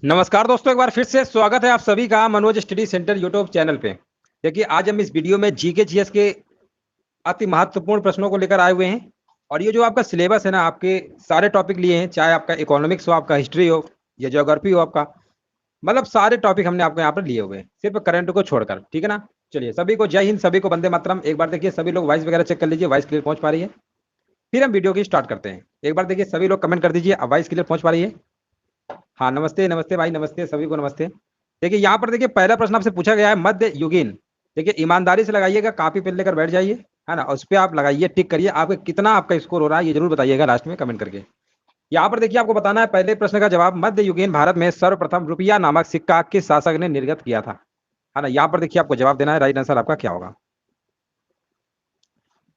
नमस्कार दोस्तों, एक बार फिर से स्वागत है आप सभी का Manoj study centre YouTube channel पे। देखिए, आज हम इस वीडियो में जीके जीएस के अति महत्वपूर्ण प्रश्नों को लेकर आए हुए हैं। और ये जो आपका सिलेबस है ना, आपके सारे टॉपिक लिए हैं, चाहे आपका इकोनॉमिक्स हो, आपका हिस्ट्री हो या ज्योग्राफी हो, आपका मतलब सारे टॉपिक हमने आपको यहाँ पर लिए हुए हैं, सिर्फ करंट को छोड़कर। ठीक है ना। चलिए, सभी को जय हिंद, सभी को वंदे मातरम। एक बार देखिए, सभी लोग वॉइस वगैरह चेक कर लीजिए, वॉइस क्लियर पहुंच पा रही है। फिर हम वीडियो की स्टार्ट करते हैं। एक बार देखिए, सभी लोग कमेंट कर दीजिए, वॉइस क्लियर पहुंच पा रही है। हाँ, नमस्ते नमस्ते भाई, नमस्ते सभी को, नमस्ते। देखिए, यहाँ पर देखिए, पहला प्रश्न आपसे पूछा गया है मध्य युगीन। देखिए, ईमानदारी से लगाइएगा, कॉपी पेन लेकर बैठ जाइए, है ना। उस पर आप लगाइए, टिक करिए, आपका कितना आपका स्कोर हो रहा है ये जरूर बताइएगा लास्ट में कमेंट करके। यहाँ पर देखिए, आपको बताना है पहले प्रश्न का जवाब। मध्य युगीन भारत में सर्वप्रथम रुपया नामक सिक्का किस शासक ने निर्गत किया था, है ना। यहाँ पर देखिए, आपको जवाब देना है, राइट आंसर आपका क्या होगा।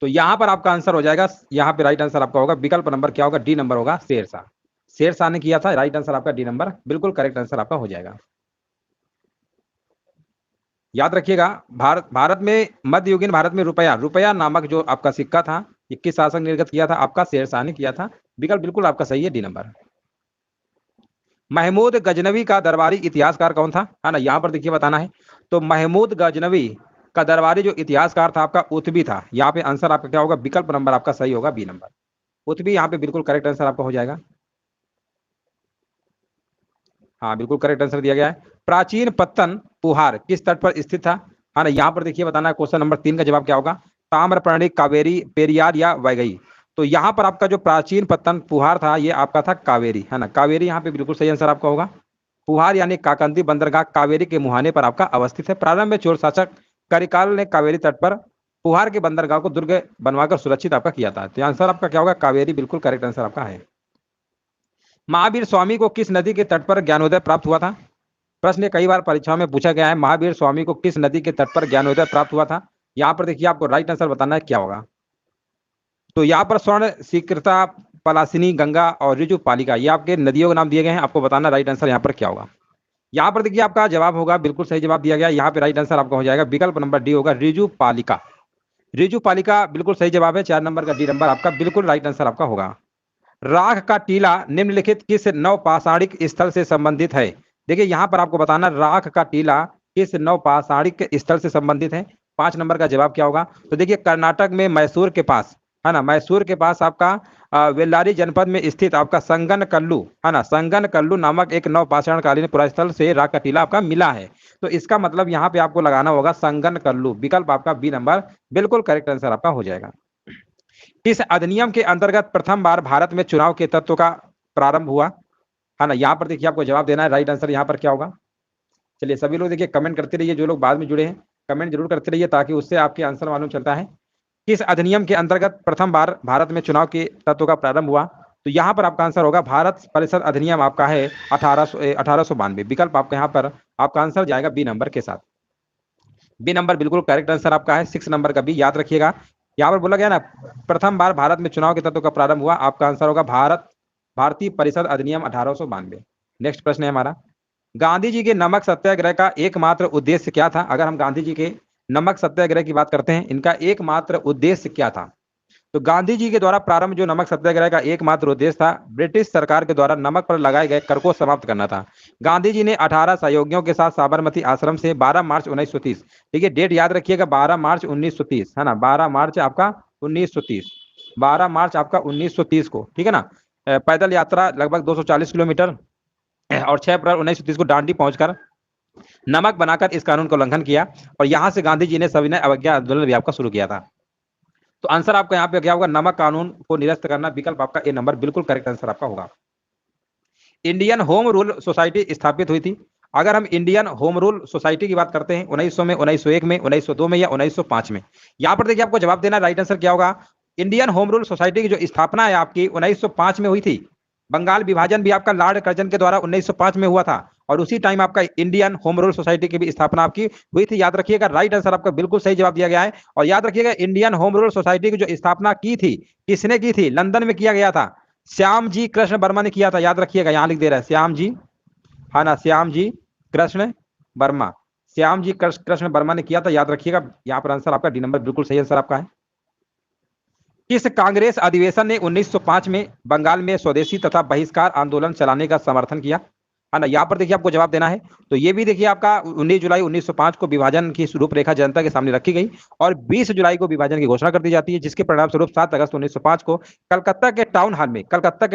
तो यहाँ पर आपका आंसर हो जाएगा, यहाँ पे राइट आंसर आपका होगा विकल्प नंबर क्या होगा, डी नंबर होगा, शेरशाह। शेरशाह ने किया था, राइट आंसर आपका डी नंबर बिल्कुल करेक्ट आंसर आपका हो जाएगा। याद रखिएगा, भारत में मध्ययुगीन भारत में रुपया रुपया नामक जो आपका सिक्का था, ये किस शासक ने निर्गत किया था, आपका शेरशाह ने किया था। विकल्प बिल्कुल आपका सही है, डी नंबर। महमूद गजनवी का दरबारी इतिहासकार कौन था, है ना। यहाँ पर देखिए बताना है। तो महमूद गजनवी का दरबारी जो इतिहासकार था आपका उतबी था। यहाँ पे आंसर आपका क्या होगा, विकल्प नंबर आपका सही होगा, बी नंबर। उतबी यहाँ पे बिल्कुल करेक्ट आंसर आपका हो जाएगा। हाँ, बिल्कुल करेक्ट आंसर दिया गया है। प्राचीन पत्तन पुहार किस तट पर स्थित था, है ना। यहाँ पर देखिए बताना है, क्वेश्चन नंबर 3 का जवाब क्या होगा, ताम्रपर्णी, कावेरी, पेरियार या वैगई। तो यहाँ पर आपका जो प्राचीन पत्तन पुहार था, ये आपका था कावेरी, है ना। कावेरी यहाँ पे बिल्कुल सही आंसर आपका होगा। पुहार यानी काकंदी बंदरगाह कावेरी के मुहाने पर आपका अवस्थित है। प्रारंभ में चोर शासक करिकाल ने कावेरी तट पर पुहार के बंदरगाह को दुर्ग बनवाकर सुरक्षित आपका किया था। तो आंसर आपका क्या होगा, कावेरी बिल्कुल करेक्ट आंसर आपका है। महावीर स्वामी को किस नदी के तट पर ज्ञानोदय प्राप्त हुआ था। प्रश्न कई बार परीक्षा में पूछा गया है, महावीर स्वामी को किस नदी के तट पर ज्ञानोदय प्राप्त हुआ था। यहाँ पर देखिए, आपको राइट आंसर बताना है क्या होगा। तो यहाँ पर स्वर्ण स्वीकृता, पलासिनी, गंगा और रिजु पालिका, ये आपके नदियों के नाम दिए गए हैं। आपको बताना राइट आंसर यहाँ पर क्या होगा। यहाँ पर देखिए, आपका जवाब होगा, बिल्कुल सही जवाब दिया गया। यहाँ पे राइट आंसर आपका हो जाएगा, विकल्प नंबर डी होगा, रिजु पालिका। रिजु पालिका बिल्कुल सही जवाब है। 4 नंबर का डी नंबर आपका बिल्कुल राइट आंसर आपका होगा। राख का टीला निम्नलिखित किस नवपाषाणिक स्थल से संबंधित है। देखिए, यहाँ पर आपको बताना, राख का टीला किस नवपाषाणिक स्थल से संबंधित है। 5 नंबर का जवाब क्या होगा। तो देखिए, कर्नाटक में मैसूर के पास, है ना, मैसूर के पास आपका वेल्लारी जनपद में स्थित आपका संगन कल्लू, है ना, संगन कल्लू नामक एक नवपाषाण कालीन पुरास्थल से राख का टीला आपका मिला है। तो इसका मतलब यहाँ पे आपको लगाना होगा संगन कल्लू। विकल्प आपका बी नंबर बिल्कुल करेक्ट आंसर आपका हो जाएगा। किस अधिनियम के अंतर्गत प्रथम बार भारत में चुनाव के तत्व का प्रारंभ हुआ, है ना। यहाँ पर देखिए, आपको जवाब देना है, राइट आंसर यहाँ पर क्या होगा। चलिए, सभी लोग देखिए कमेंट करते रहिए, जो लोग बाद में जुड़े हैं कमेंट जरूर करते रहिए, ताकि उससे आपके आंसर मालूम चलता है। किस अधिनियम के अंतर्गत प्रथम बार भारत में चुनाव के तत्व का प्रारंभ हुआ। तो यहाँ पर आपका आंसर होगा, भारत परिषद अधिनियम आपका है 1892। विकल्प आपका यहाँ पर आपका आंसर जाएगा बी नंबर के साथ। बी नंबर बिल्कुल करेक्ट आंसर आपका है। 6 नंबर का बी याद रखिएगा। यहाँ पर बोला गया ना, प्रथम बार भारत में चुनाव के तत्व का प्रारंभ हुआ, आपका आंसर होगा भारतीय परिषद अधिनियम 1892। नेक्स्ट प्रश्न है हमारा, गांधी जी के नमक सत्याग्रह का एकमात्र उद्देश्य क्या था। अगर हम गांधी जी के नमक सत्याग्रह की बात करते हैं, इनका एकमात्र उद्देश्य क्या था। तो गांधी जी के द्वारा प्रारंभ जो नमक सत्याग्रह का एकमात्र उद्देश्य था, ब्रिटिश सरकार के द्वारा नमक पर लगाए गए कर को समाप्त करना था। गांधी जी ने 18 सहयोगियों के साथ साबरमती आश्रम से 12 मार्च 1930, देखिए डेट याद रखिएगा, 12 मार्च 1930, है ना, 12 मार्च आपका 1930, 12 मार्च आपका 1930 को, ठीक है ना। पैदल यात्रा लगभग 240 किलोमीटर, और 6 अप्रैल 1930 को डांडी पहुंचकर नमक बनाकर इस कानून का उल्लंघन किया। और यहां से गांधी जी ने सविनय अवज्ञा आंदोलन भी आपका शुरू किया था। तो आंसर आपका यहाँ पे क्या होगा, नमक कानून को निरस्त करना। विकल्प आपका ए नंबर बिल्कुल करेक्ट आंसर आपका होगा। इंडियन होम रूल सोसाइटी स्थापित हुई थी। अगर हम इंडियन होम रूल सोसाइटी की बात करते हैं, 1900 में, 1901 में, 1902 में या 1905 में। यहाँ पर देखिए, आपको जवाब देना, राइट आंसर क्या होगा। इंडियन होम रूल सोसाइटी की जो स्थापना है आपकी 1905 में हुई थी। बंगाल विभाजन भी आपका लॉर्ड कर्जन के द्वारा 1905 में हुआ था, और उसी टाइम आपका इंडियन होम रूल सोसाइटी की भी स्थापना आपकी हुई थी। याद रखिएगा, राइट आंसर आपका बिल्कुल सही जवाब दिया गया है। और याद रखिएगा, इंडियन होम रूल सोसाइटी की जो स्थापना की थी, किसने की थी, लंदन में किया गया था। श्याम जी कृष्ण वर्मा ने किया था। याद रखिएगा, यहां लिख दे रहा है श्याम जी, है ना, श्याम जी कृष्ण वर्मा, श्याम जी कृष्ण वर्मा ने किया था। याद रखिएगा, यहाँ पर आंसर आपका डी नंबर बिल्कुल सही आंसर आपका है। किस कांग्रेस अधिवेशन ने 1905 में बंगाल में स्वदेशी तथा बहिष्कार आंदोलन चलाने का समर्थन किया। है ना। यहाँ पर देखिए आपको जवाब देना है। तो ये भी देखिए आपका 19 जुलाई 1905 को विभाजन की रूपरेखा जनता के सामने रखी गई और 20 जुलाई को विभाजन की घोषणा कर दी जाती है, जिसके परिणाम स्वरूप 7 अगस्त 1905 को कलकत्ता के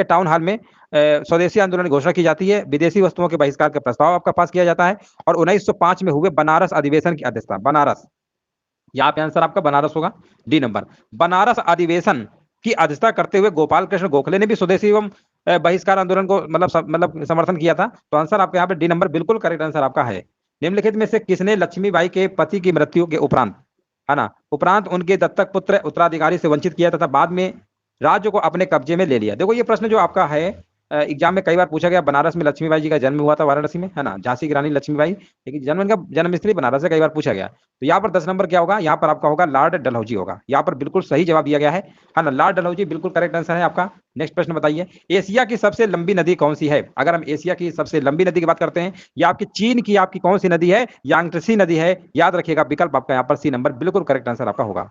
टाउन हॉल में स्वदेशी आंदोलन की घोषणा की जाती है। विदेशी वस्तुओं के बहिष्कार का प्रस्ताव आपका पास किया जाता है और 1905 में हुए बनारस अधिवेशन की अध्यक्षता, बनारस, यहाँ पे आंसर आपका बनारस होगा, डी नंबर। बनारस अधिवेशन की अध्यक्षता करते हुए गोपाल कृष्ण गोखले ने भी स्वदेशी एवं बहिष्कार आंदोलन को मतलब समर्थन किया था। तो आंसर आपका यहाँ पे डी नंबर बिल्कुल करेक्ट आंसर आपका है। निम्नलिखित में से किसने लक्ष्मीबाई के पति की मृत्यु के उपरांत, है ना, उपरांत उनके दत्तक पुत्र उत्तराधिकारी से वंचित किया तथा बाद में राज्य को अपने कब्जे में ले लिया? देखो ये प्रश्न जो आपका है एग्जाम में कई बार पूछा गया। बनारस में लक्ष्मीबाई जी का जन्म हुआ था, वाराणसी में, है ना, झांसी की रानी लक्ष्मीबाई, लेकिन जन्मस्थली बनारस से कई बार पूछा गया। तो यहाँ पर 10 नंबर क्या होगा? यहाँ पर आपका होगा लॉर्ड डलहौजी होगा। यहाँ पर बिल्कुल सही जवाब दिया गया है ना, लॉर्ड डलहौजी बिल्कुल करेक्ट आंसर है आपका। नेक्स्ट प्रश्न बताइए, एशिया की सबसे लंबी नदी कौन सी है? अगर हम एशिया की सबसे लंबी नदी की बात करते हैं, या आपकी चीन की आपकी कौन सी नदी है? यांगत्से नदी है। याद रखिएगा विकल्प आपका यहाँ पर सी नंबर बिल्कुल करेक्ट आंसर आपका होगा।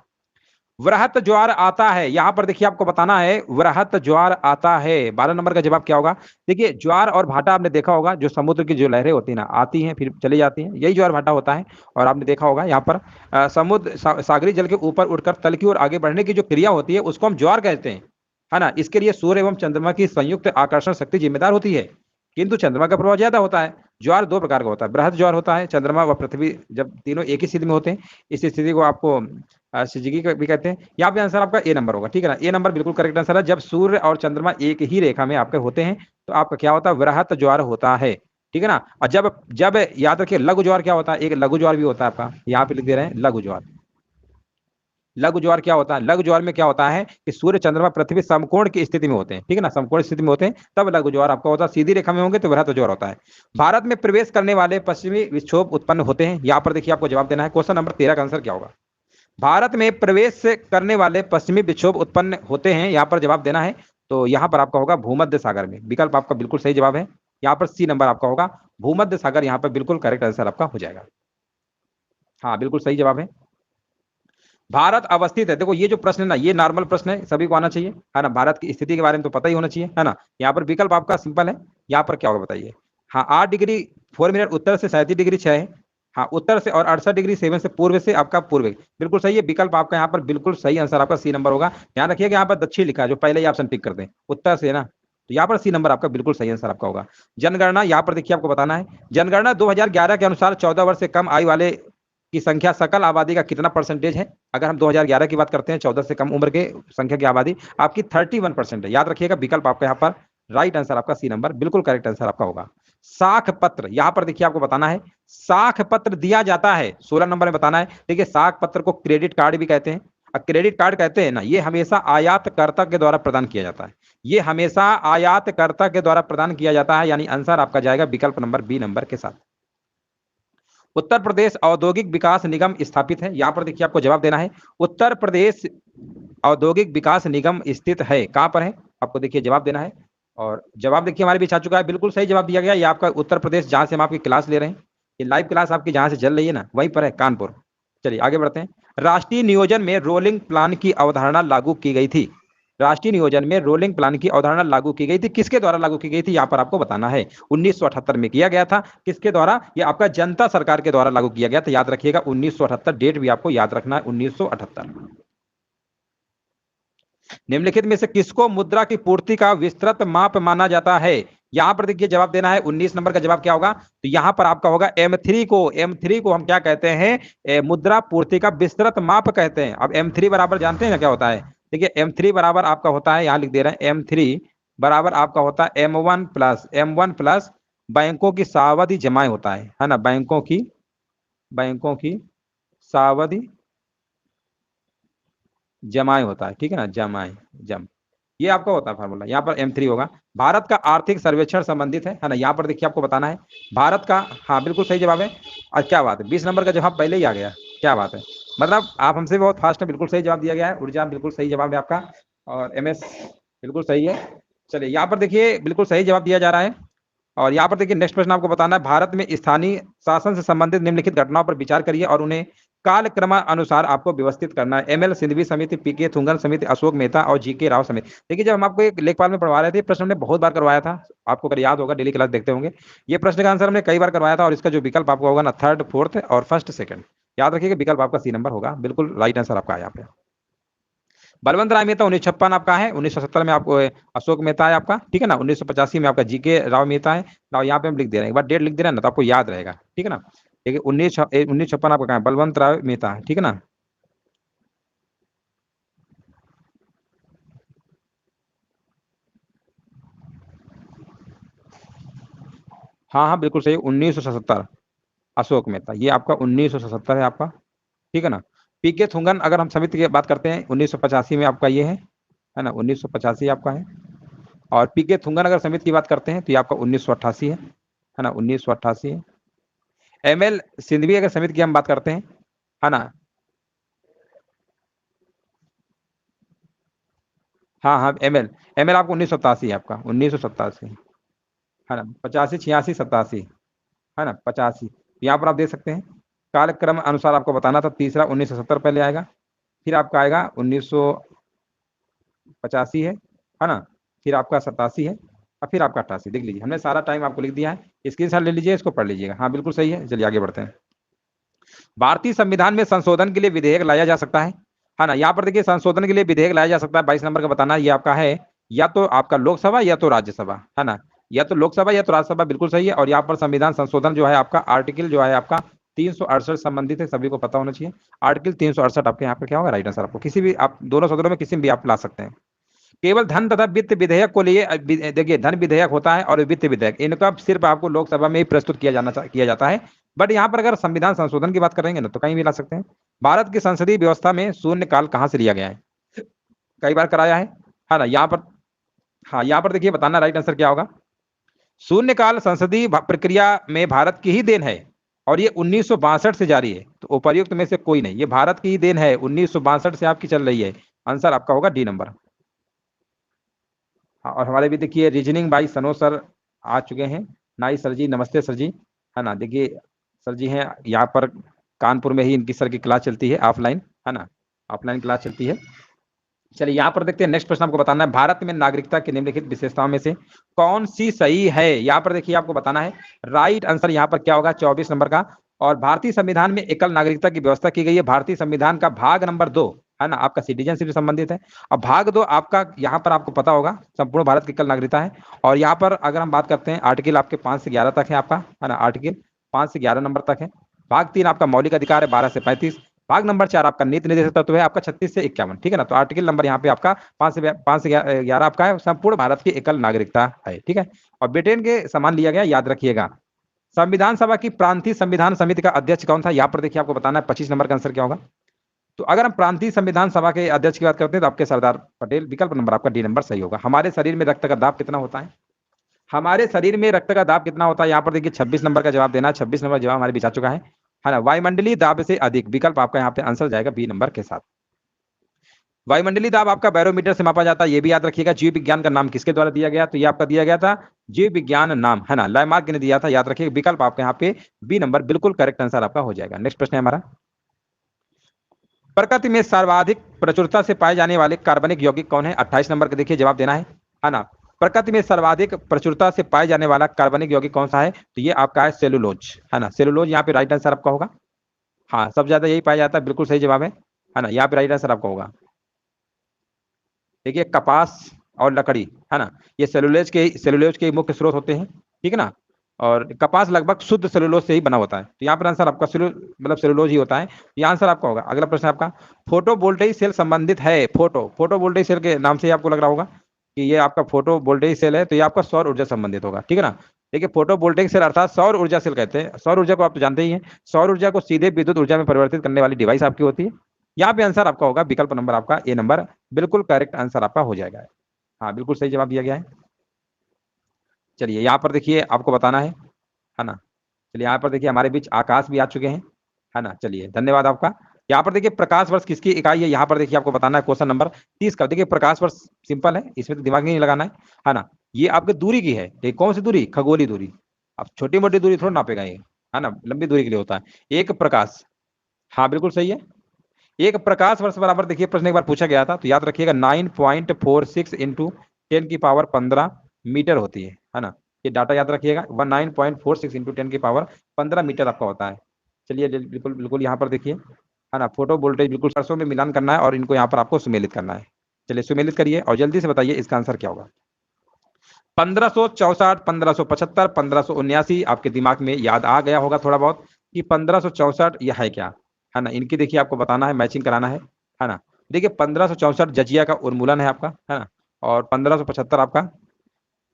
वृहत ज्वार आता है, यहां पर देखिए आपको बताना है वृहत ज्वार आता है, 12 नंबर का जवाब क्या होगा? देखिए ज्वार और भाटा आपने देखा होगा, जो समुद्र की जो लहरें होती है ना, आती हैं फिर चली जाती हैं, यही ज्वार भाटा होता है। और आपने देखा होगा यहाँ पर सागरी जल के ऊपर उठकर तल की ओर आगे बढ़ने की जो क्रिया होती है उसको हम ज्वार कहते हैं, है ना। इसके लिए सूर्य एवं चंद्रमा की संयुक्त आकर्षण शक्ति जिम्मेदार होती है, किंतु चंद्रमा का प्रभाव ज्यादा होता है। ज्वार दो प्रकार का होता है, बृहद ज्वार होता है, चंद्रमा व पृथ्वी जब तीनों एक ही स्थिति में होते हैं, इस स्थिति को आपको सिजिकी भी कहते हैं। यहाँ पे आंसर आपका ए नंबर होगा, ठीक है ना, ए नंबर बिल्कुल करेक्ट आंसर है। जब सूर्य और चंद्रमा एक ही रेखा में आपके होते हैं तो आपका क्या होता है? वृहत ज्वार होता है, ठीक है ना। और जब जब याद रखिए लघु ज्वार क्या होता है? एक लघु ज्वार भी होता है आपका, यहाँ पे लिख दे रहे हैं लघु ज्वार। लघु ज्वार क्या होता है? लघु ज्वार में क्या होता है कि सूर्य चंद्रमा पृथ्वी समकोण की स्थिति में होते हैं, ठीक है ना, समकोण स्थिति में होते हैं, तब लघु ज्वार आपका होता है। सीधी रेखा में होंगे तो वृहत ज्वार होता है। भारत में प्रवेश करने वाले पश्चिमी विक्षोभ उत्पन्न होते हैं, यहाँ पर देखिए आपको जवाब देना है। क्वेश्चन नंबर 13 का आंसर क्या होगा? भारत में प्रवेश करने वाले पश्चिमी विक्षोभ उत्पन्न होते हैं, यहाँ पर जवाब देना है। तो यहाँ पर आपका होगा भूमध्य सागर में, विकल्प आपका बिल्कुल सही जवाब है। यहाँ पर सी नंबर आपका होगा, भूमध्य सागर यहाँ पर बिल्कुल करेक्ट आंसर आपका हो जाएगा। हाँ बिल्कुल सही जवाब है। भारत अवस्थित है, देखो ये जो प्रश्न है ना, ये नॉर्मल प्रश्न है, सभी को आना चाहिए, है ना। भारत की स्थिति के बारे में तो पता ही होना चाहिए, है ना। यहाँ पर विकल्प आपका सिंपल है, यहाँ पर क्या होगा बताइए? हाँ 8 डिग्री 4 मिनट उत्तर से 37 डिग्री 6 है, हाँ उत्तर से, और 68 डिग्री 7 से पूर्व से आपका पूर्व, बिल्कुल सही है। विकल्प आपका यहाँ पर बिल्कुल सही आंसर आपका सी नंबर होगा। ध्यान रखिएगा यहाँ पर दक्षिण लिखा है, जो पहले ही ऑप्शन टिक कर दें, उत्तर से ना, तो यहाँ पर सी नंबर आपका बिल्कुल सही आंसर आपका होगा। जनगणना, यहाँ पर देखिए आपको बताना है, जनगणना 2011 के अनुसार 14 वर्ष से कम आयु वाले की संख्या सकल आबादी का कितना परसेंटेज है? अगर हम 2011 की बात करते हैं, 14 से कम उम्र के संख्या की आबादी आपकी 31% है। याद रखिएगा विकल्प आपका यहाँ पर राइट आंसर आपका सी नंबर बिल्कुल करेक्ट आंसर आपका होगा। साख पत्र, यहाँ पर देखिए आपको बताना है, साख पत्र दिया जाता है, 16 नंबर में बताना है। देखिए साख पत्र को क्रेडिट कार्ड भी कहते हैं, क्रेडिट कार्ड कहते हैं ना, ये हमेशा आयातकर्ता के द्वारा प्रदान किया जाता है, ये हमेशा आयातकर्ता के द्वारा प्रदान किया जाता है, यानी आंसर आपका जाएगा विकल्प नंबर बी नंबर के साथ। उत्तर प्रदेश औद्योगिक विकास निगम स्थापित है, यहां पर देखिए आपको जवाब देना है। उत्तर प्रदेश औद्योगिक विकास निगम स्थित है, कहां पर है? आपको देखिए जवाब देना है, और जवाब देखिए हमारे बीच आ चुका है, बिल्कुल सही जवाब दिया गया। ये आपका उत्तर प्रदेश, जहां से हम आपकी क्लास ले रहे हैं, ये लाइव क्लास आपकी जहां से चल रही है ना, वहीं पर है, कानपुर। चलिए आगे बढ़ते हैं। राष्ट्रीय नियोजन में रोलिंग प्लान की अवधारणा लागू की गई थी, राष्ट्रीय नियोजन में रोलिंग प्लान की अवधारणा लागू की गई थी, किसके द्वारा लागू की गई थी? यहाँ पर आपको बताना है। 1978 में किया गया था, किसके द्वारा? ये आपका जनता सरकार के द्वारा लागू किया गया था। याद रखिएगा 1978, डेट भी आपको याद रखना है, 1978। निम्नलिखित में से किसको मुद्रा की पूर्ति का विस्तृत माप माना जाता है? यहां पर देखिए जवाब देना है, 19 नंबर का जवाब क्या होगा? तो यहां पर आपका होगा M3 को, M3 को हम क्या कहते हैं? मुद्रा पूर्ति का विस्तृत माप कहते हैं। अब M3 बराबर जानते हैं ना क्या होता है? देखिए M3 बराबर आपका होता है, यहां लिख दे रहे हैं, M3 बराबर आपका होता है M1 प्लस बैंकों की सावधि जमाएं होता है ना, बैंकों की सावधि जमाएं होता है, ठीक है ना, जम ये आपका होता है फार्मूला। यहाँ पर M3 होगा। भारत का आर्थिक सर्वेक्षण संबंधित है ना, यहाँ पर देखिए आपको बताना है भारत का, हाँ बिल्कुल सही जवाब है। और क्या बात है, 20 नंबर का जवाब पहले ही आ गया, क्या बात है, मतलब आप हमसे बहुत फास्ट है, बिल्कुल सही जवाब दिया गया है। ऊर्जा बिल्कुल सही जवाब है आपका, और MS बिल्कुल सही है। चलिए यहाँ पर देखिए बिल्कुल सही जवाब दिया जा रहा है। और यहाँ पर देखिए नेक्स्ट प्रश्न आपको बताना है, भारत में स्थानीय शासन से संबंधित निम्नलिखित घटनाओं पर विचार करिए और उन्हें कालक्रमानुसार आपको व्यवस्थित करना है। एमएल सिंघवी समिति, पीके थुंगन समिति, अशोक मेहता और जीके राव समिति। देखिए जब हम आपको एक लेखपाल में पढ़वा रहे थे, प्रश्न हमने बहुत बार करवाया था, आपको अगर याद होगा, डेली क्लास देखते होंगे, ये प्रश्न का आंसर हमने कई बार करवाया था। और इसका जो विकल्प आपको होगा ना, थर्ड, फोर्थ और फर्स्ट, सेकंड, याद रखिएगा, विकल्प आपका सी नंबर होगा, बिल्कुल राइट आंसर आपका है यहाँ पे। बलवंत राय मेहता 1956 आपका है, 1970 में आपको अशोक मेहता है आपका, ठीक है ना, 1985 में आपका जीके राव मेहता है। ना यहाँ पे हम लिख दे रहे हैं, एक बार डेट लिख दे रहे हैं ना, तो आपको याद रहेगा, ठीक है ना। देखिए 1956 आपका कहाँ है, बलवंत राय मेहता है, ठीक है ना। हाँ हाँ बिल्कुल सही, 1977 अशोक मेहता, ये आपका 1977 है आपका, ठीक है ना। पीके थुंगन अगर हम समिति की बात करते हैं 1985 में आपका ये है ना, 1985 आपका है। और पीके थुंगन अगर समिति की बात करते हैं तो ये आपका 1988 है ना, 1988 है। एमएल सिंधवी अगर समिति की हम बात करते हैं, है ना, हाँ हाँ, एमएल एमएल आपको 1987 है आपका, 1987 है ना, 85, 86, 87, है ना, 85। यहाँ पर आप देख सकते हैं, कालक्रम अनुसार आपको बताना था, तीसरा 1970 पहले आएगा, फिर आपका आएगा 1985 है ना, फिर आपका 87 है, और फिर आपका 88। देख लीजिए हमने सारा टाइम आपको लिख दिया है, स्क्रीनशॉट ले लीजिए, इसको पढ़ लीजिएगा। हाँ बिल्कुल सही है, चलिए आगे बढ़ते हैं। भारतीय संविधान में संशोधन के लिए विधेयक लाया जा सकता है ना। यहाँ पर देखिए संशोधन के लिए विधेयक लाया जा सकता है, 22 नंबर का बताना, ये आपका है या तो आपका लोकसभा या तो राज्यसभा, है ना, या तो लोकसभा या तो राज्यसभा, बिल्कुल सही है। और यहाँ पर संविधान संशोधन जो है आपका आर्टिकल जो है आपका 368 संबंधित है, सभी को पता होना चाहिए। आर्टिकल 368 आपके यहाँ पर क्या होगा, राइट आंसर आपको किसी भी, आप दोनों सदनों में किसी भी आप ला सकते हैं। केवल धन तथा वित्त विधेयक को लिए, देखिए धन विधेयक होता है और वित्त विधेयक, इनका सिर्फ आपको लोकसभा में ही प्रस्तुत किया जाता है। बट यहाँ पर अगर संविधान संशोधन की बात करेंगे ना, तो कहीं भी ला सकते हैं। भारत की संसदीय व्यवस्था में शून्यकाल कहाँ से लिया गया है, कई बार कराया है ना, यहाँ पर, हाँ यहाँ पर देखिए बताना राइट आंसर क्या होगा। शून्यकाल संसदीय प्रक्रिया में भारत की ही देन है, और ये 1962 से जारी है, तो उपर्युक्त में से कोई नहीं, ये भारत की ही देन है, 1962 से आपकी चल रही है। आंसर आपका होगा डी नंबर। हाँ, और हमारे भी देखिए रीजनिंग बाई सनो सर आ चुके हैं। नाइस सर जी, नमस्ते सर जी, है ना। देखिए सर जी हैं यहाँ पर, कानपुर में ही इनकी सर की क्लास चलती है ऑफलाइन, है ना, ऑफलाइन क्लास चलती है। चलिए यहाँ पर देखते हैं, नेक्स्ट प्रश्न आपको बताना है, भारत में नागरिकता की निम्नलिखित विशेषताओं में से कौन सी सही है। यहाँ पर देखिए आपको बताना है, राइट आंसर यहाँ पर क्या होगा, 24 नंबर का। और भारतीय संविधान में एकल नागरिकता की व्यवस्था की गई है। भारतीय संविधान का भाग नंबर 2 है ना, आपका सिटीजनशिप से संबंधित है। और भाग 2 आपका यहाँ पर आपको पता होगा, संपूर्ण भारत की एकल नागरिकता है। और यहाँ पर अगर हम बात करते हैं, आर्टिकल आपके 5 से 11 तक है आपका, है ना, आर्टिकल 5 से 11 नंबर तक है। भाग 3 आपका मौलिक अधिकार है, 12 से 35। भाग नंबर 4 आपका नीति निर्देशक तत्व है आपका, 36 से 51, ठीक है ना। तो आर्टिकल नंबर यहाँ पे आपका 5 से 11 आपका है, संपूर्ण भारत की एकल नागरिकता है, ठीक है। और ब्रिटेन के समान लिया गया, याद रखिएगा। संविधान सभा की प्रांतीय संविधान समिति का अध्यक्ष कौन था, यहाँ पर देखिए आपको बताना है, 25 नंबर का आंसर क्या होगा। तो अगर हम प्रांतीय संविधान सभा के अध्यक्ष की बात करते हैं, तो आपके सरदार पटेल, विकल्प नंबर आपका डी नंबर सही होगा। हमारे शरीर में रक्त का दाब कितना होता है, हमारे शरीर में रक्त का दाब कितना होता है, यहाँ पर देखिए 26 नंबर का जवाब देना है, 26 नंबर जवाब हमारे बीच आ चुका है ना। वायुमंडलीय दाब से अधिक, विकल्प आपका यहाँ पे आंसर जाएगा बी नंबर के साथ। वायुमंडलीय दाब आपका बैरोमीटर से मापा जाता है, ये भी याद रखिएगा। जीव विज्ञान का नाम किसके द्वारा दिया गया, तो ये आपका दिया गया था जीव विज्ञान नाम, है ना, लैमार्क ने दिया था, याद रखिएगा। विकल्प आपका यहाँ पे बी नंबर बिल्कुल करेक्ट आंसर आपका हो जाएगा। नेक्स्ट प्रश्न है हमारा, प्रकृति में सर्वाधिक प्रचुरता से पाए जाने वाले कार्बनिक यौगिक कौन है, 28 नंबर का देखिए जवाब देना है ना। प्रकृति में सर्वाधिक प्रचुरता से पाए जाने वाला कार्बनिक यौगिक कौन सा है, तो ये आपका है सेलुलोज, है ना, सेलुलोज यहाँ पे राइट आंसर आपका होगा। हाँ सबसे ज्यादा यही पाया जाता है, बिल्कुल सही जवाब है ना, यहाँ पे राइट आंसर आपका होगा। देखिए कपास और लकड़ी, है ना, ये सेलुलोज के मुख्य स्रोत होते हैं, ठीक है ना। और कपास लगभग शुद्ध सेलुलोज से ही बना होता है, तो यहाँ पर आंसर आपका मतलब सेलुलोज ही होता है, ये आंसर आपका होगा। अगला प्रश्न आपका, फोटोवोल्टेइक सेल संबंधित है, फोटोवोल्टेइक सेल के नाम से आपको लग रहा होगा कि ये आपका फोटोवोल्टेइक सेल है, तो ये आपका सौर ऊर्जा संबंधित होगा, ठीक है ना। देखिए फोटोवोल्टेइक सेल अर्थात सौर ऊर्जा सेल कहते हैं, सौर ऊर्जा को आप तो जानते ही हैं, सौर ऊर्जा को सीधे विद्युत ऊर्जा में परिवर्तित करने वाली डिवाइस आपकी होती है। यहाँ पे आंसर आपका होगा विकल्प नंबर आपका ए नंबर, बिल्कुल करेक्ट आंसर आपका हो जाएगा। हाँ बिल्कुल सही जवाब दिया गया है। चलिए यहाँ पर देखिए आपको बताना है ना। चलिए यहाँ पर देखिए हमारे बीच आकाश भी आ चुके हैं, है ना। चलिए धन्यवाद आपका। यहाँ पर देखिए प्रकाश वर्ष किसकी इकाई है, यहाँ पर देखिए आपको बताना है क्वेश्चन नंबर 30 का। देखिए प्रकाश वर्ष सिंपल है, इसमें तो दिमाग नहीं लगाना है ना। ये आपके दूरी की है। ये कौन सी दूरी? खगोलीय दूरी। अब छोटी मोटी दूरी थोड़ा नापेगा ये, है ना, लंबी दूरी के लिए होता है। एक प्रकाश, हाँ बिल्कुल सही है। एक प्रकाश वर्ष बराबर, देखिए प्रश्न एक बार पूछा गया था तो याद रखिएगा 9.46 इंटू 10 की पावर 15 मीटर होती है ना। ये डाटा याद रखिएगा, 9.46 इंटू 10 की पावर 15 मीटर आपका होता है। चलिए बिल्कुल बिल्कुल यहाँ पर देखिए, है ना, फोटो वोल्टेज बिल्कुल सरसों में मिलान करना है और इनको यहाँ पर आपको सुमेलित करना है। चलिए सुमेलित करिए और जल्दी से बताइए इसका आंसर क्या होगा। 1564, 1575, 1579 आपके दिमाग में याद आ गया होगा थोड़ा बहुत कि 1564 यह है क्या, है ना। इनकी देखिए आपको बताना है, मैचिंग कराना है ना। देखिए 1564 जजिया का उन्मूलन है आपका, है ना, और 1575 आपका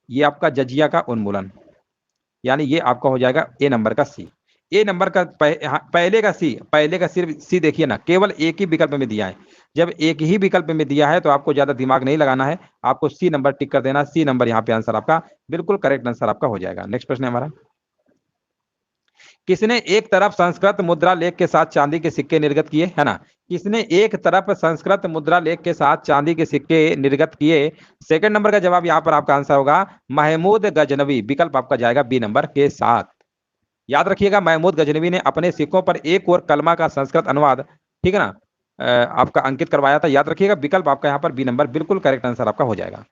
ये आपका जजिया का उन्मूलन, यानी ये आपका हो जाएगा ए नंबर का सी। ए नंबर का पहले का सिर्फ सी देखिए ना, केवल एक ही विकल्प में दिया है। जब एक ही विकल्प में दिया है तो आपको ज्यादा दिमाग नहीं लगाना है, आपको सी नंबर टिक कर देना। सी नंबर यहाँ पे आंसर आपका बिल्कुल करेक्ट आंसर आपका हो जाएगा। नेक्स्ट प्रश्न है हमारा, किसने एक तरफ संस्कृत मुद्रा लेख के साथ चांदी के सिक्के निर्गत किए, है ना। किसने एक तरफ संस्कृत मुद्रा लेख के साथ चांदी के सिक्के निर्गत किए? सेकंड नंबर का जवाब यहाँ पर आपका आंसर होगा महमूद गजनवी, विकल्प आपका जाएगा बी नंबर के साथ। याद रखिएगा महमूद गजनवी ने अपने सिक्कों पर एक और कलमा का संस्कृत अनुवाद, ठीक है ना, आपका अंकित करवाया था। याद रखिएगा विकल्प आपका यहाँ पर बी नंबर बिल्कुल करेक्ट आंसर आपका हो जाएगा।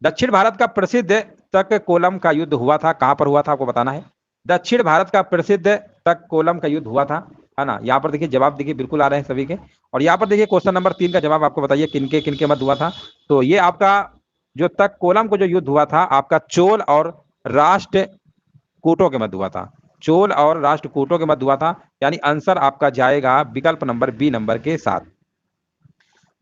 दक्षिण भारत का प्रसिद्ध तक कोलम का युद्ध हुआ था, कहां पर हुआ था आपको बताना है। दक्षिण भारत का प्रसिद्ध तक कोलम का युद्ध हुआ था, है ना। यहाँ पर देखिए जवाब देखिए बिल्कुल आ रहे हैं सभी के। और यहाँ पर देखिए क्वेश्चन नंबर 3 का जवाब आपको बताइए किनके किनके मध्य हुआ था। तो ये आपका जो तक कोलम को जो युद्ध हुआ था आपका चोल और राष्ट्रकूटों के मध्य हुआ था। चोल और राष्ट्रकूटों के मध्य हुआ था, यानी आंसर आपका जाएगा विकल्प नंबर बी नंबर के साथ।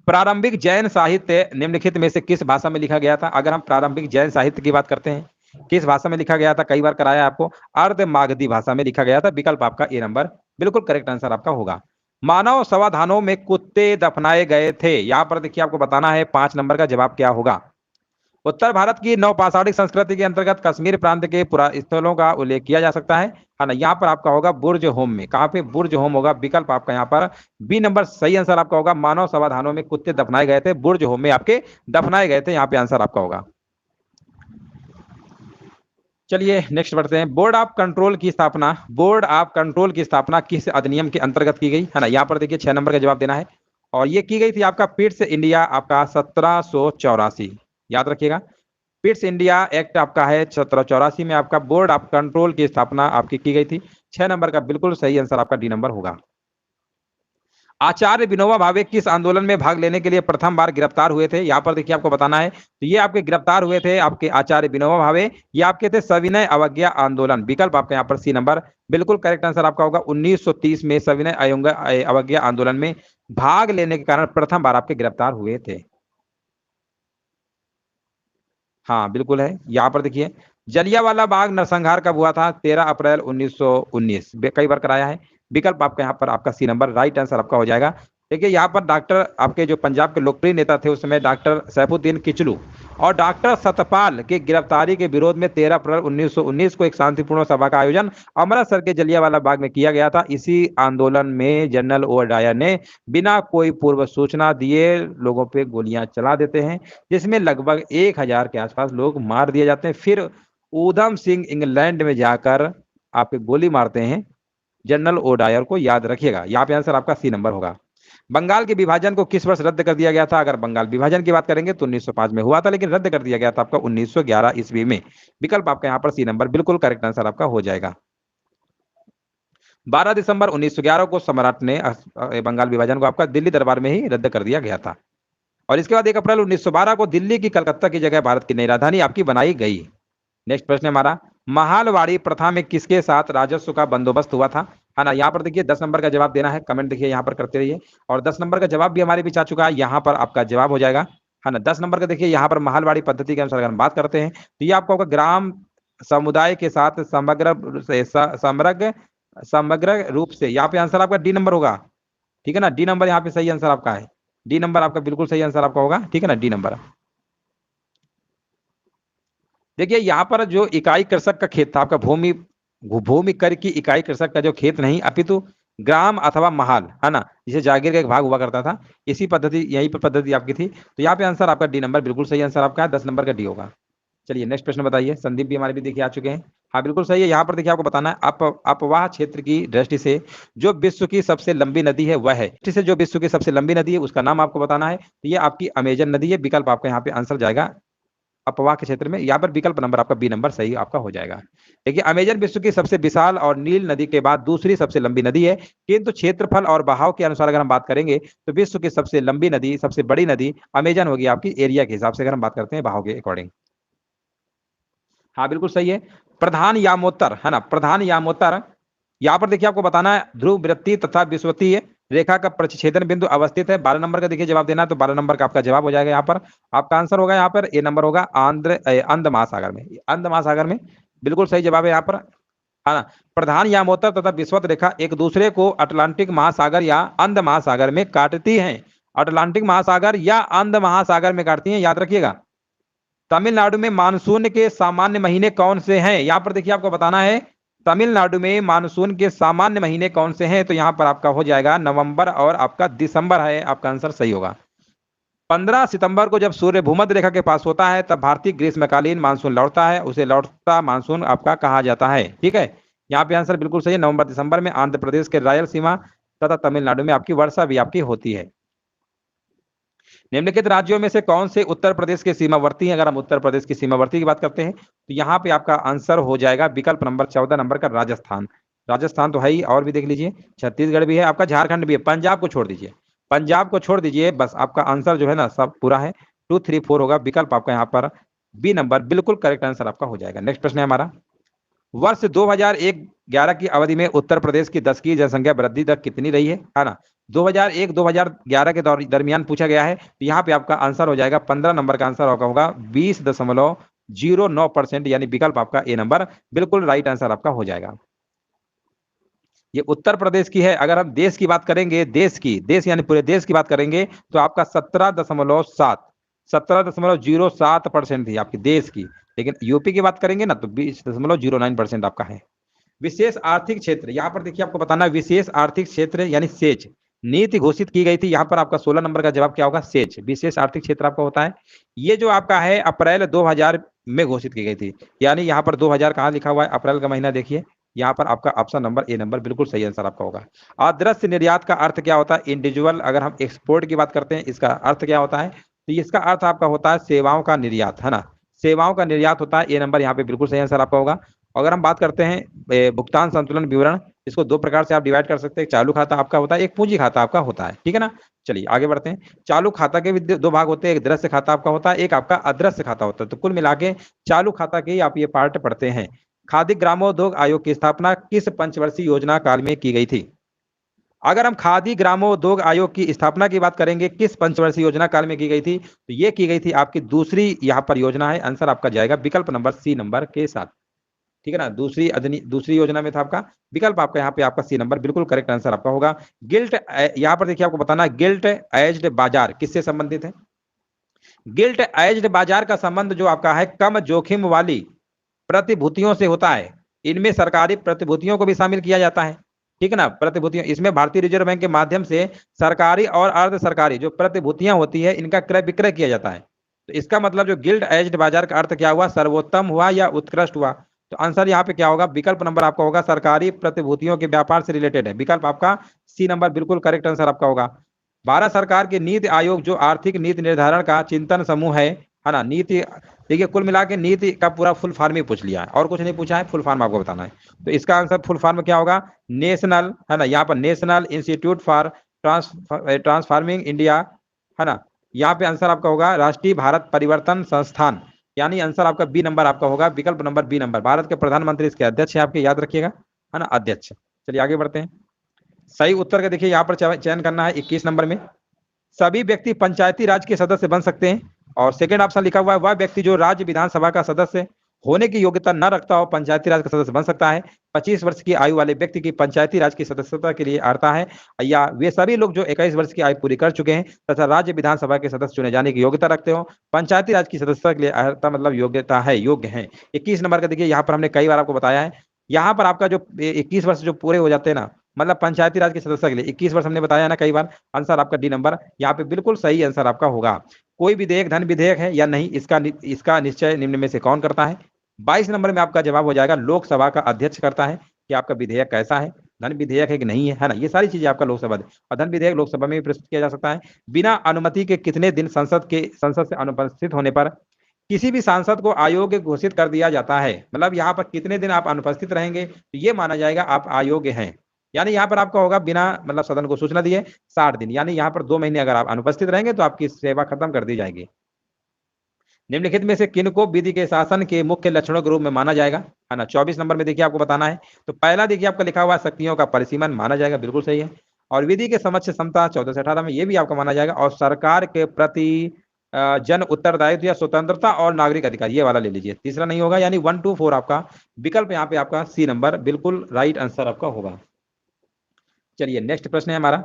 प्रारंभिक जैन साहित्य निम्नलिखित में से किस भाषा में लिखा गया था? अगर हम प्रारंभिक जैन साहित्य की बात करते हैं, किस भाषा में लिखा गया था? कई बार कराया आपको, अर्ध मागधी भाषा में लिखा गया था। विकल्प आपका ए नंबर बिल्कुल करेक्ट आंसर आपका होगा। मानव समाधानों में कुत्ते दफनाए गए थे, यहां पर देखिए आपको बताना है 5 नंबर का जवाब क्या होगा। उत्तर भारत की नवपाषाणिक संस्कृति के अंतर्गत कश्मीर प्रांत के पुरास्थलों का उल्लेख किया जा सकता है ना। यहाँ पर आपका होगा बुर्ज होम में, कहाँ पे? बुर्ज होम होगा। विकल्प आपका यहाँ पर बी नंबर सही आंसर आपका होगा। मानव समाधानों में कुत्ते दफनाए गए थे, बुर्ज होम में आपके दफनाए गए थे, यहाँ पे आंसर आपका होगा। चलिए नेक्स्ट बढ़ते हैं। बोर्ड ऑफ कंट्रोल की स्थापना किस अधिनियम के अंतर्गत की गई, है ना। यहाँ पर देखिए 6 नंबर का जवाब देना है और ये की गई थी आपका पिट्स इंडिया आपका 1784, याद रखिएगा। पिट्स इंडिया एक्ट आपका है 1784 में आपका बोर्ड ऑफ कंट्रोल की स्थापना आपकी की गई थी। 6 नंबर का बिल्कुल सही आंसर आपका डी नंबर होगा। आचार्य विनोबा भावे किस आंदोलन में भाग लेने के लिए प्रथम बार गिरफ्तार हुए थे? यहाँ पर देखिए आपको बताना है, तो ये आपके गिरफ्तार हुए थे आपके आचार्य विनोबा भावे, ये आपके थे सविनय अवज्ञा आंदोलन। विकल्प आपका यहाँ पर सी नंबर बिल्कुल करेक्ट आंसर आपका होगा। 1930 में सविनय अवज्ञा आंदोलन में भाग लेने के कारण प्रथम बार आपके गिरफ्तार हुए थे। हाँ बिल्कुल है। यहाँ पर देखिए जलियांवाला बाग नरसंहार कब हुआ था? 13 अप्रैल 1919, कई बार कराया है। विकल्प आपका यहाँ पर आपका सी नंबर राइट आंसर आपका हो जाएगा। देखिए यहाँ पर डॉक्टर आपके जो पंजाब के लोकप्रिय नेता थे उस समय डॉक्टर सैफुद्दीन किचलू और डॉक्टर सतपाल की गिरफ्तारी के विरोध में 13 अप्रैल 1919 को एक शांतिपूर्ण सभा का आयोजन अमृतसर के जलियांवाला बाग में किया गया था। इसी आंदोलन में जनरल ओ डायर ने बिना कोई पूर्व सूचना दिए लोगों पे गोलियां चला देते हैं, जिसमें लगभग 1000 के आसपास लोग मार दिए जाते हैं। फिर ऊधम सिंह इंग्लैंड में जाकर आपके गोली मारते हैं जनरल ओ डायर को, याद रखिएगा। यहाँ पे आंसर आपका सी नंबर होगा। बंगाल के विभाजन को किस वर्ष रद्द कर दिया गया था? अगर बंगाल विभाजन की बात करेंगे तो 1905 में हुआ था, लेकिन रद्द कर दिया गया था आपका 1911 ईस्वी में। विकल्प आपका यहाँ पर सी नंबर बिल्कुल करेक्ट आंसर आपका हो जाएगा। 12 दिसंबर 1911 को सम्राट ने बंगाल विभाजन को आपका दिल्ली दरबार में ही रद्द कर दिया गया था। और इसके बाद 1 अप्रैल 1912 को दिल्ली की कलकत्ता की जगह भारत की नई राजधानी आपकी बनाई गई। नेक्स्ट प्रश्न हमारा, महालवाड़ी प्रथा में किसके साथ राजस्व का बंदोबस्त हुआ था, है ना। यहाँ पर देखिए 10 नंबर का जवाब देना है, कमेंट देखिए यहाँ पर करते रहिए। और 10 नंबर का जवाब भी हमारे बीच आ चुका है, यहाँ पर आपका जवाब हो जाएगा, है ना। 10 नंबर का देखिए यहाँ पर महालवाड़ी पद्धति के अनुसार अगर हम बात करते हैं तो ये आपको ग्राम समुदाय के साथ समग्र समग्र रूप से, यहाँ पे आंसर आपका डी नंबर होगा, ठीक है ना। डी नंबर यहाँ पे सही आंसर आपका है। डी नंबर आपका बिल्कुल सही आंसर आपका होगा, ठीक है ना, डी नंबर। देखिए यहाँ पर जो इकाई कृषक का खेत था आपका भूमि कर की इकाई कृषक का जो खेत नहीं अपितु ग्राम अथवा महाल, है ना, जिसे जागीर का एक भाग हुआ करता था, इसी पद्धति यही पर पद्धति आपकी थी। तो यहाँ पे आंसर आपका डी नंबर बिल्कुल सही आंसर आपका है। 10 नंबर का डी होगा। चलिए नेक्स्ट प्रश्न बताइए। संदीप भी हमारे भी देखिए आ चुके हैं। हाँ बिल्कुल सही है। यहाँ पर देखिए आपको बताना है अपवाह क्षेत्र की दृष्टि से जो विश्व की सबसे लंबी नदी है वह है, दृष्टि से जो विश्व की सबसे लंबी नदी है उसका नाम आपको बताना है। तो ये आपकी अमेजन नदी है। विकल्प आपका यहाँ पे आंसर जाएगा अपवाह के क्षेत्र में। यहाँ पर विकल्प नंबर आपका बी नंबर सही आपका हो जाएगा। देखिए अमेजन विश्व की सबसे विशाल और नील नदी के बाद दूसरी सबसे लंबी नदी है, किंतु क्षेत्रफल और बहाव के अनुसार अगर हम बात करेंगे तो विश्व की सबसे लंबी नदी, सबसे बड़ी नदी अमेजन होगी आपकी एरिया के हिसाब से, अगर हम बात करते हैं बहाव के अकॉर्डिंग। हाँ बिल्कुल सही है। प्रधान यामोत्तर है ना, प्रधान यामोत्तर। यहाँ पर देखिए आपको बताना है ध्रुव वृत्तीय तथा विषुवतीय रेखा का प्रतिच्छेदन बिंदु अवस्थित है। 12 नंबर का देखिए जवाब देना है, तो 12 नंबर का आपका जवाब हो जाएगा। यहाँ पर आपका आंसर होगा, यहाँ पर ए नंबर होगा अंध महासागर में, अंध महासागर में बिल्कुल सही जवाब है यहाँ पर, है ना। प्रधान यामोत्तर तथा विषुवत रेखा एक दूसरे को अटलांटिक महासागर या अंध महासागर में काटती हैं। अटलांटिक महासागर या अंध महासागर में काटती हैं, याद रखिएगा। तमिलनाडु में मानसून के सामान्य महीने कौन से हैं? यहाँ पर देखिए आपको बताना है तमिलनाडु में मानसून के सामान्य महीने कौन से हैं, तो यहाँ पर आपका हो जाएगा नवंबर और आपका दिसंबर है, आपका आंसर सही होगा। 15 सितंबर को जब सूर्य भूमध्य रेखा के पास होता है तब भारतीय ग्रीष्मकालीन मानसून लौटता है, उसे लौटता मानसून आपका कहा जाता है। ठीक है, यहाँ पे आंसर बिल्कुल सही है। नवंबर दिसंबर में आंध्र प्रदेश के रायलसीमा तथा तमिलनाडु में आपकी वर्षा भी आपकी होती है। निम्नलिखित राज्यों में से कौन से उत्तर प्रदेश के सीमावर्ती हैं? अगर हम उत्तर प्रदेश की सीमावर्ती की बात करते हैं तो यहाँ पे आपका आंसर हो जाएगा विकल्प नंबर 14 नंबर का राजस्थान। राजस्थान तो है ही, और भी देख लीजिए छत्तीसगढ़ भी है, आपका झारखंड भी है, पंजाब को छोड़ दीजिए, पंजाब को छोड़ दीजिए, बस आपका आंसर जो है ना सब पूरा है। 2, 3, 4 होगा विकल्प आपका यहाँ पर बी नंबर बिल्कुल करेक्ट आंसर आपका हो जाएगा। नेक्स्ट प्रश्न है हमारा, वर्ष 2001-11 की अवधि में उत्तर प्रदेश की 10 की जनसंख्या वृद्धि दर कितनी रही है ना। 2001-2011 के दरमियान पूछा गया है, तो यहाँ पे आपका आंसर हो जाएगा 15 नंबर का आंसर होगा 20.09%, यानी विकल्प आपका ए नंबर बिल्कुल राइट आंसर आपका हो जाएगा। ये उत्तर प्रदेश की है। अगर हम देश की बात करेंगे, देश यानी पूरे देश की बात करेंगे तो आपका 17.07% थी आपकी देश की, लेकिन यूपी की बात करेंगे ना तो 20.09% आपका है। विशेष आर्थिक क्षेत्र, यहाँ पर देखिए आपको बताना है विशेष आर्थिक क्षेत्र यानी सेज नीति घोषित की गई थी। यहाँ पर आपका 16 नंबर का जवाब क्या होगा? सेज, विशेष आर्थिक क्षेत्र आपका होता है। ये जो आपका है अप्रैल 2000 में घोषित की गई थी, यानी यहाँ पर 2000 कहाँ लिखा हुआ है? अप्रैल का महीना देखिए, यहाँ पर आपका ऑप्शन नंबर ए नंबर बिल्कुल सही आंसर आपका होगा। अदृश्य निर्यात का अर्थ क्या होता है? इंडिविजुअल, अगर हम एक्सपोर्ट की बात करते हैं इसका अर्थ क्या होता है? तो इसका अर्थ आपका होता है सेवाओं का निर्यात, है ना, सेवाओं का निर्यात होता है। ए नंबर यहाँ पे बिल्कुल सही आंसर आपका होगा। अगर हम बात करते हैं भुगतान संतुलन विवरण, इसको दो प्रकार से आप डिवाइड कर सकते हैं। चालू खाता आपका होता है, एक पूंजी खाता आपका होता है, ठीक है ना। चलिए आगे बढ़ते हैं। चालू खाता के भी दो भाग होते हैं, एक दृश्य खाता आपका होता है, एक आपका अदृश्य खाता होता है। तो कुल मिला के चालू खाता के ही आप ये पार्ट पढ़ते हैं। खादी ग्रामोद्योग आयोग की स्थापना किस पंचवर्षीय योजना काल में की गई थी? अगर हम खादी ग्रामोद्योग आयोग की स्थापना की बात करेंगे किस पंचवर्षीय योजना काल में की गई थी, तो ये की गई थी आपकी दूसरी यहाँ पर योजना है। आंसर आपका जाएगा विकल्प नंबर सी नंबर के साथ, ठीक है ना। दूसरी योजना में था आपका विकल्प आपका यहाँ पे आपका सी नंबर बिल्कुल करेक्ट आंसर आपका होगा। गिल्ट, यहाँ पर देखिए आपको बताना है गिल्ट एज्ड बाजार किससे संबंधित है? गिल्ट एज्ड बाजार का संबंध जो आपका है कम जोखिम वाली प्रतिभूतियों से होता है। इनमें सरकारी प्रतिभूतियों को भी शामिल किया जाता है, ठीक है ना। प्रतिभूतियों, इसमें भारतीय रिजर्व बैंक के माध्यम से सरकारी और अर्ध सरकारी जो प्रतिभूतियां होती है इनका क्रय विक्रय किया जाता है। तो इसका मतलब जो गिल्ड एज्ड बाजार का अर्थ क्या हुआ? सर्वोत्तम हुआ या उत्कृष्ट हुआ? तो आंसर यहाँ पे क्या होगा? विकल्प नंबर आपका होगा सरकारी प्रतिभूतियों के व्यापार से रिलेटेड है। विकल्प आपका सी नंबर बिल्कुल करेक्ट आंसर आपका होगा। भारत सरकार के नीति आयोग जो आर्थिक नीति निर्धारण का चिंतन समूह है ना। नीति देखिए कुल मिला के नीति का पूरा फुल फॉर्म ही पूछ लिया है और कुछ नहीं पूछा है, फुल फॉर्म आपको बताना है। तो इसका आंसर फुल फॉर्म क्या होगा? नेशनल, है ना, यहाँ पर national institute for transforming India, है ना। यहाँ पे आंसर आपका होगा राष्ट्रीय भारत परिवर्तन संस्थान, यानी आंसर आपका बी नंबर आपका होगा विकल्प नंबर बी नंबर। भारत के प्रधानमंत्री इसके अध्यक्ष है आपके, याद रखिएगा, है ना, अध्यक्ष। चलिए आगे बढ़ते हैं। सही उत्तर का देखिए यहाँ पर चयन करना है 21 नंबर में। सभी व्यक्ति पंचायती राज के सदस्य बन सकते हैं, और सेकंड ऑप्शन लिखा हुआ है वह व्यक्ति जो राज्य विधानसभा का सदस्य होने की योग्यता न रखता हो पंचायती राज का सदस्य बन सकता है। 25 वर्ष की आयु वाले व्यक्ति की पंचायती राज की सदस्यता के लिए अर्हता है, या वे सभी लोग जो 21 वर्ष की आयु पूरी कर चुके हैं तथा राज्य विधानसभा के सदस्य चुने जाने की योग्यता रखते हो। पंचायती राज की सदस्यता के लिए अर्हता मतलब योग्यता है, योग्य है। 21 नंबर का देखिए यहाँ पर हमने कई बार आपको बताया है, यहाँ पर आपका जो 21 वर्ष जो पूरे हो जाते हैं ना, मतलब पंचायती राज की सदस्य के लिए 21 वर्ष हमने बताया ना कई बार। आंसर आपका डी नंबर यहाँ पे बिल्कुल सही आंसर आपका होगा। कोई विधेयक धन विधेयक है या नहीं, इसका निश्चय निम्न में से कौन करता है? 22 नंबर में आपका जवाब हो जाएगा लोकसभा का अध्यक्ष करता है कि आपका विधेयक कैसा है, धन विधेयक है कि नहीं है ना? ये सारी चीजें आपका लोकसभा और धन विधेयक लोकसभा में भी प्रस्तुत किया जा सकता है। बिना अनुमति के कितने दिन संसद से अनुपस्थित होने पर किसी भी सांसद को अयोग्य घोषित कर दिया जाता है? मतलब यहाँ पर कितने दिन आप अनुपस्थित रहेंगे तो ये माना जाएगा आप अयोग्य हैं। यानी यहाँ पर आपका होगा बिना मतलब सदन को सूचना दिए 60 दिन, यानी यहाँ पर 2 महीने अगर आप अनुपस्थित रहेंगे तो आपकी सेवा खत्म कर दी जाएगी। निम्नलिखित में से किन को विधि के शासन के मुख्य लक्षणों के रूप में माना जाएगा, है ना? 24 नंबर में देखिए आपको बताना है। तो पहला देखिए आपका लिखा हुआ शक्तियों का परिसीमन माना जाएगा, बिल्कुल सही है। और विधि के समक्ष क्षमता 14 से 18 में ये भी आपका माना जाएगा। और सरकार के प्रति जन उत्तरदायित्व या स्वतंत्रता और नागरिक अधिकार, ये वाला ले लीजिए। तीसरा नहीं होगा, यानी 1 2 4 आपका विकल्प यहाँ पे आपका सी नंबर बिल्कुल राइट आंसर आपका होगा। चलिए नेक्स्ट प्रश्न है हमारा,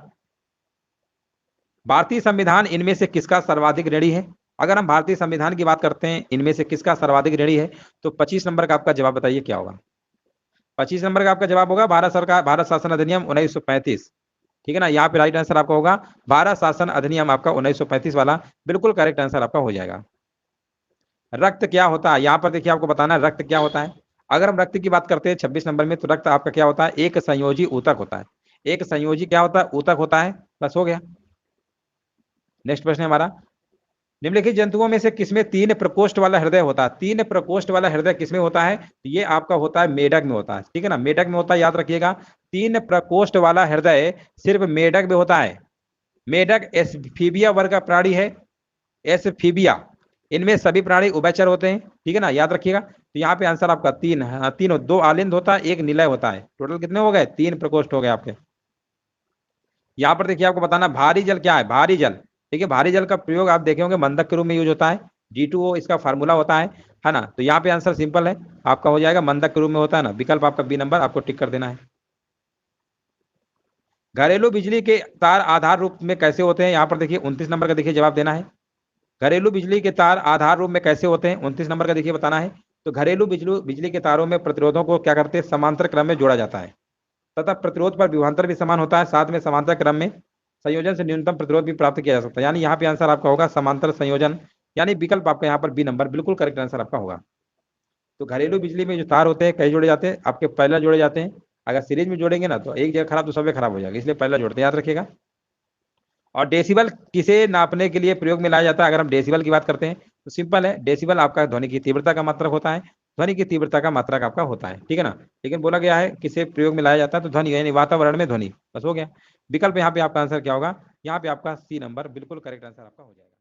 भारतीय संविधान इनमें से किसका सर्वाधिक ऋणी है? अगर हम भारतीय संविधान की बात करते हैं इनमें से किसका सर्वाधिक ऋणी है, तो 25 नंबर का आपका जवाब बताइए क्या होगा? 25 नंबर का आपका जवाब होगा भारत शासन अधिनियम 1935। ठीक है ना? यहाँ पे राइट आंसर आपका होगा भारत शासन अधिनियम आपका 1935 वाला, बिल्कुल करेक्ट आंसर आपका हो जाएगा। रक्त क्या होता है? यहाँ पर देखिए आपको बताना है रक्त क्या होता है। अगर हम रक्त की बात करते हैं 26 नंबर में, तो रक्त आपका क्या होता है? एक संयोजी ऊतक होता है। एक संयोजी क्या होता है? ऊतक होता है। बस हो गया। नेक्स्ट प्रश्न है हमारा, निम्नलिखित जंतुओं में से किसमें 3 प्रकोष्ठ वाला हृदय होता है? 3 प्रकोष्ठ वाला हृदय किसमें होता है? ये आपका होता है मेढक में होता है। ठीक है ना? मेढक में होता है, याद रखिएगा। 3 प्रकोष्ठ वाला हृदय सिर्फ मेढक में होता है। मेढक एस्फीबिया वर्ग का प्राणी है। एस्फीबिया, इनमें सभी प्राणी उभयचर होते हैं। ठीक है ना? याद रखिएगा। तो यहाँ पे आंसर आपका 3, तीनों, 2 आलिंद होता है, 1 निलय होता है। टोटल कितने हो गए? 3 प्रकोष्ठ हो गए आपके। यहाँ पर देखिए आपको बताना भारी जल क्या है? भारी जल, ठीक है, भारी जल का प्रयोग आप देखे होंगे मंदक के रूप में यूज होता है। G2O इसका फार्मूला होता है ना? तो यहाँ पे आंसर सिंपल है, आपका हो जाएगा मंदक के रूप में होता है ना। विकल्प आपका बी नंबर आपको टिक कर देना है। घरेलू बिजली के तार आधार रूप में कैसे होते हैं? यहाँ पर देखिए 29 नंबर का देखिए जवाब देना है। घरेलू बिजली के तार आधार रूप में कैसे होते हैं? 29 नंबर का देखिए बताना है। तो घरेलू बिजली के तारों में प्रतिरोधों को क्या करते हैं? समांतर क्रम में जोड़ा जाता है तथा प्रतिरोध पर विभवांतर भी समान होता है। साथ में समांतर क्रम में संयोजन से न्यूनतम प्रतिरोध भी प्राप्त किया जा सकता है। यानी यहाँ पे आंसर आपका होगा समांतर संयोजन, यानी विकल्प आपका यहाँ पर बी नंबर बिल्कुल करेक्ट आंसर आपका होगा। तो घरेलू बिजली में जो तार होते हैं कई जोड़े जाते हैं? आपके पहला जोड़े जाते हैं। अगर सीरीज में जोड़ेंगे ना तो एक जगह खराब तो सब खराब हो जाएगा, इसलिए पहला जोड़ते हैं, याद रखिएगा। और डेसिबल किसे नापने के लिए प्रयोग में लाया जाता है? अगर हम डेसिबल की बात करते हैं तो सिंपल है, डेसिबल आपका ध्वनि की तीव्रता का मात्रक होता है। ध्वनि की तीव्रता का मात्रक आपका होता है। ठीक है ना? लेकिन बोला गया है किसे प्रयोग में लाया जाता है, तो ध्वनि, यानी वातावरण में ध्वनि। बस हो गया। विकल्प यहाँ पे आपका आंसर क्या होगा? यहाँ पे आपका सी नंबर बिल्कुल करेक्ट आंसर आपका हो जाएगा।